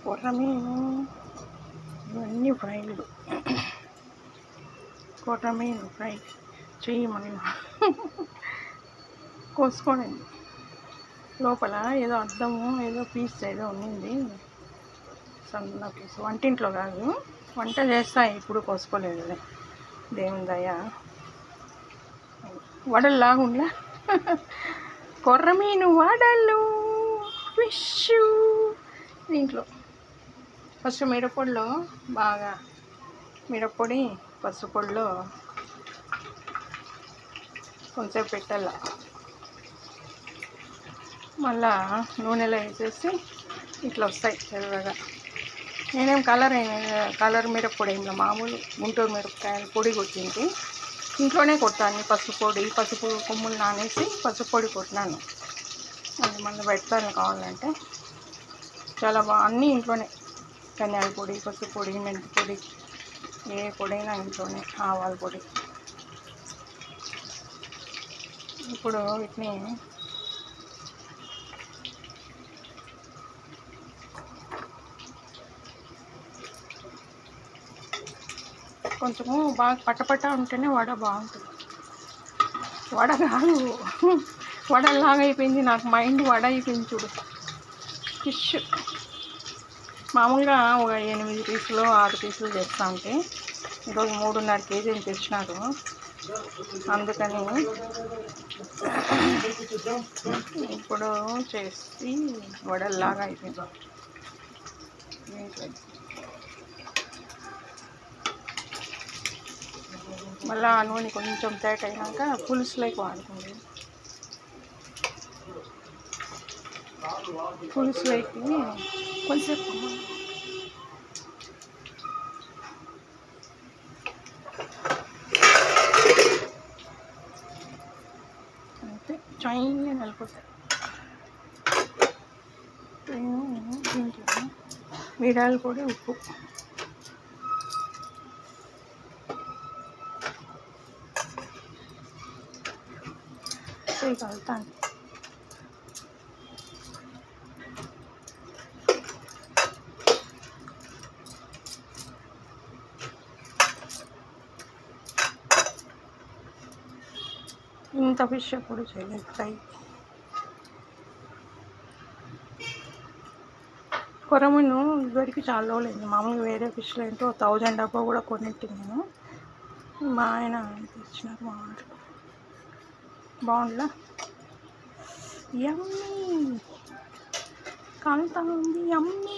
కొర్రమీను ఇవన్నీ ఫ్రైలు. కొర్రమీను ఫ్రై చేయమని కోసుకోండి. లోపల ఏదో అద్దము ఏదో పీస్ ఏదో ఉన్నింది, సన్న పీస్. వంటింట్లో కాదు, వంట చేస్తా, ఇప్పుడు కోసుకోలేదు. దేవుని దయ. వడల్లాగా ఉండే కొర్రమీను వడలు, ఫిష్. దీంట్లో ఫస్ట్ మిరప్పొడిలో బాగా మిరప్పొడి పసుపొడిలో కొంచెం పెట్టాల. మళ్ళా నూనెలో వేసేసి ఇట్లా వస్తాయి ఎర్రగా. నేనేం కలర్ మిరప్పొడి ఏం మామూలు గుంటూరు మిరపకాయలు పొడి కొట్టింది. ఇంట్లోనే కొట్టాను. పసుపు కొమ్ములు నానేసి పసుపు పొడి కొట్టినాను. అది మళ్ళీ పెడతాను కావాలంటే. చాలా అన్నీ ఇంట్లోనే. ధనియాల పొడి, పసుపు పొడి, మెంతి పొడి, ఏ పొడైనా ఇంట్లోనే. ఆవాల పొడి. ఇప్పుడు వీటిని కొంచెము బాగా పట్టపట్ట ఉంటేనే వడ బాగుంటుంది. వడ కాదు, వడలాగా అయిపోయింది నాకు. మైండ్ వడ అయిపోయింది చూడు. ఫిష్ మామూలుగా ఒక 8 పీసులు 6 పీసులు చేస్తూ ఉంటే ఈరోజు 3.5 కేజీలు తెచ్చినారు. అందుకని ఇప్పుడు చేసి వడల్లాగా అయిపోయింది. మళ్ళీ ఆ నూనె కొంచెం తేట అయినాక పులుసులోకి వాడుకుంది. పులుసులోకి కొంచెం అంతే, చైన్గా నిలిపోతాయి. దీంట్లో మిరియాల పొడి, ఉప్పు, కలుతాను. ఇంత ఫిష్ ఎప్పుడు చేయలేదు ఫ్రై. కొర్రమీను ఇదివరకు చాలా రోజులైంది. మామూలుగా వేరే ఫిష్లో ఏంటో 1000 డబ్బా కూడా కొనిట్టి నేను. మా ఆయన తెచ్చినారు. మా వారు బాగుండా. యమ్మీ కాలుతా ఉంది. యమ్మీ.